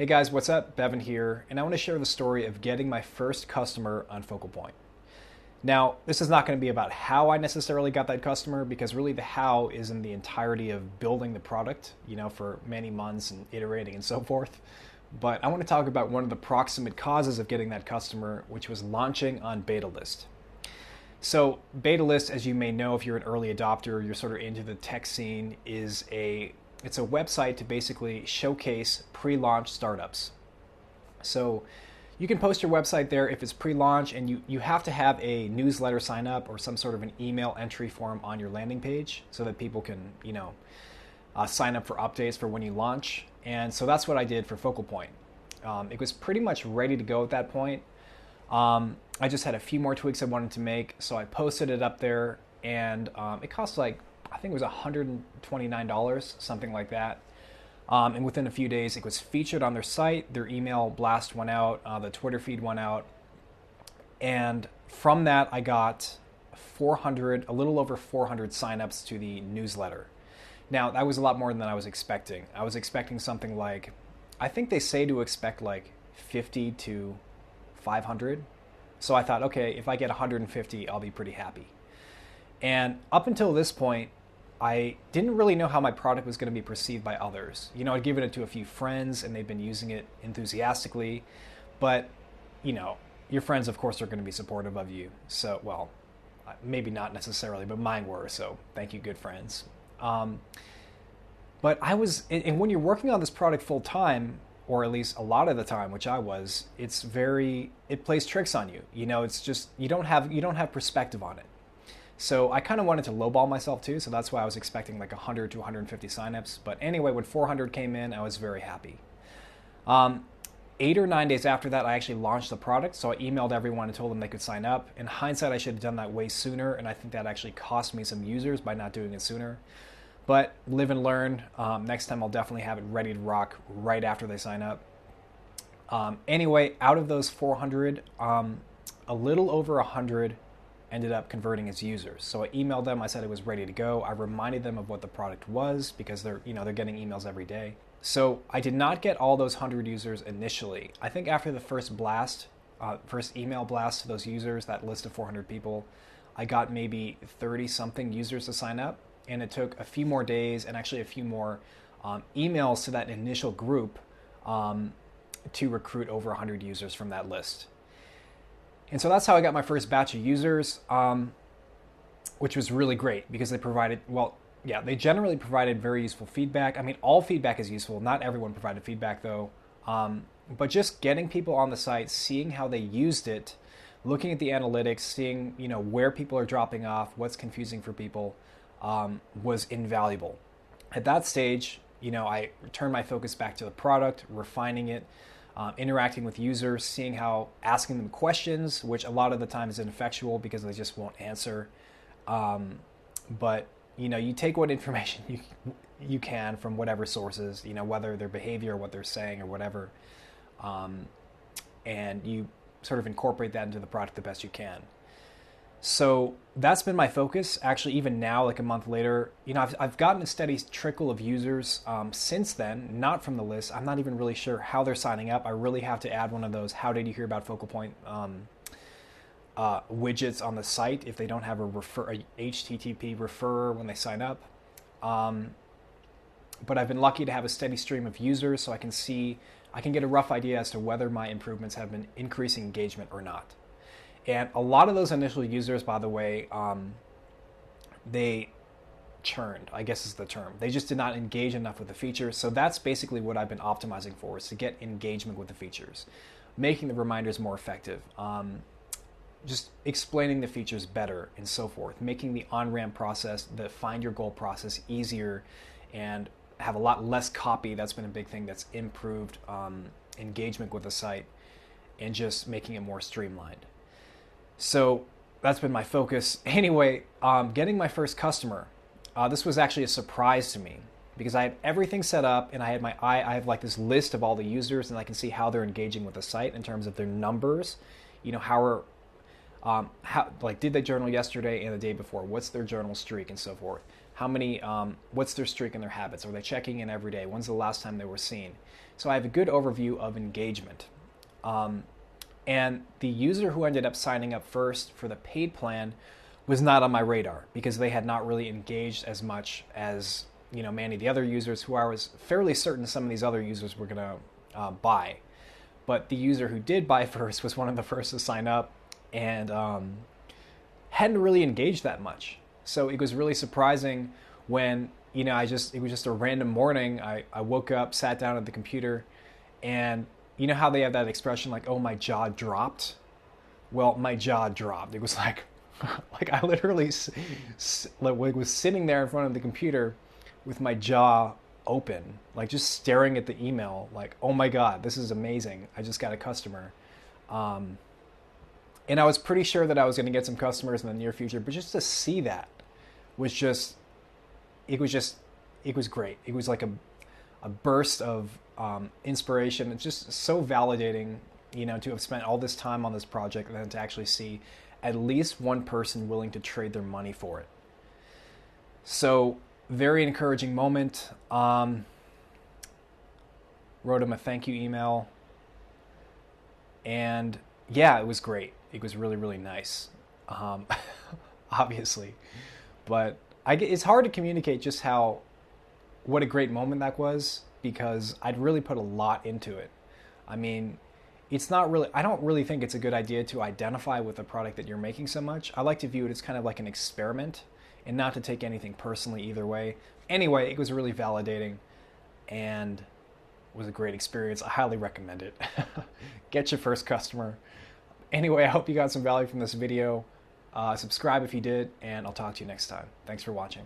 Hey guys, what's up? Bevan here, and I want to share the story of getting my first customer on Focal Point. Now, this is not going to be about how I necessarily got that customer because really the how is in the entirety of building the product, for many months and iterating and so forth. But I want to talk about one of the proximate causes of getting that customer, which was launching on Betalist. So Betalist, as you may know, if you're an early adopter, you're sort of into the tech scene, it's a website to basically showcase pre-launch startups. So you can post your website there if it's pre-launch, and you have to have a newsletter sign up or some sort of an email entry form on your landing page so that people can, sign up for updates for when you launch. And so that's what I did for Focal Point. It was pretty much ready to go at that point. I just had a few more tweaks I wanted to make, so I posted it up there, and it cost I think it was $129, something like that. And within a few days, it was featured on their site. Their email blast went out, the Twitter feed went out, and from that, I got a little over 400 signups to the newsletter. Now, that was a lot more than I was expecting. I was expecting something like, I think they say to expect 50 to 500. So I thought, okay, if I get 150, I'll be pretty happy. And up until this point, I didn't really know how my product was going to be perceived by others. I'd given it to a few friends and they've been using it enthusiastically, but your friends of course are going to be supportive of you. So, well, maybe not necessarily, but mine were, so thank you, good friends. But and when you're working on this product full time, or at least a lot of the time, which I was, it plays tricks on you. It's just, you don't have perspective on it. So I kind of wanted to lowball myself too, so that's why I was expecting 100 to 150 signups. But anyway, when 400 came in, I was very happy. 8 or 9 days after that, I actually launched the product, so I emailed everyone and told them they could sign up. In hindsight, I should have done that way sooner, and I think that actually cost me some users by not doing it sooner. But live and learn. Next time I'll definitely have it ready to rock right after they sign up. Anyway, out of those 400, a little over 100 ended up converting as users. So I emailed them, I said it was ready to go. I reminded them of what the product was because they're getting emails every day. So I did not get all those 100 users initially. I think after the first email blast to those users, that list of 400 people, I got maybe 30 something users to sign up. And it took a few more days and actually a few more emails to that initial group to recruit over 100 users from that list. And so that's how I got my first batch of users, which was really great because they generally provided very useful feedback. I mean, all feedback is useful. Not everyone provided feedback though. But just getting people on the site, seeing how they used it, looking at the analytics, seeing, where people are dropping off, what's confusing for people, was invaluable. At that stage, I turned my focus back to the product, refining it, interacting with users, asking them questions, which a lot of the time is ineffectual because they just won't answer. But you take what information you can from whatever sources, whether their behavior, what they're saying, or whatever, and you sort of incorporate that into the product the best you can. So that's been my focus. Actually, even now, a month later, I've gotten a steady trickle of users since then, not from the list. I'm not even really sure how they're signing up. I really have to add one of those "How did you hear about Focal Point" widgets on the site if they don't have a HTTP referrer when they sign up. But I've been lucky to have a steady stream of users, so I can get a rough idea as to whether my improvements have been increasing engagement or not. And a lot of those initial users, by the way, they churned, I guess is the term. They just did not engage enough with the features. So that's basically what I've been optimizing for, is to get engagement with the features, making the reminders more effective, just explaining the features better and so forth, making the on-ramp process, the find your goal process easier and have a lot less copy. That's been a big thing that's improved engagement with the site and just making it more streamlined. So that's been my focus. Anyway, getting my first customer. This was actually a surprise to me because I have everything set up and I have this list of all the users and I can see how they're engaging with the site in terms of their numbers. How did they journal yesterday and the day before? What's their journal streak and so forth? How many, what's their streak and their habits? Are they checking in every day? When's the last time they were seen? So I have a good overview of engagement. And the user who ended up signing up first for the paid plan was not on my radar because they had not really engaged as much as, you know, many of the other users who I was fairly certain some of these other users were going to buy. But the user who did buy first was one of the first to sign up and hadn't really engaged that much. So it was really surprising when, you know, it was just a random morning. I woke up, sat down at the computer, and you know how they have that expression like, oh, my jaw dropped? Well, my jaw dropped. It was like, like I literally was sitting there in front of the computer with my jaw open, like just staring at the email, like, oh my God, this is amazing. I just got a customer. And I was pretty sure that I was going to get some customers in the near future, but just to see that was just, it was great. It was like a burst of inspiration. It's just so validating, you know, to have spent all this time on this project and then to actually see at least one person willing to trade their money for it. So very encouraging moment. Wrote him a thank you email. And yeah, it was great. It was really, really nice. Obviously. But it's hard to communicate just what a great moment that was, because I'd really put a lot into it. I mean, I don't really think it's a good idea to identify with a product that you're making so much. I like to view it as kind of like an experiment and not to take anything personally either way. Anyway, it was really validating and was a great experience. I highly recommend it. Get your first customer. Anyway, I hope you got some value from this video. Subscribe if you did, and I'll talk to you next time. Thanks for watching.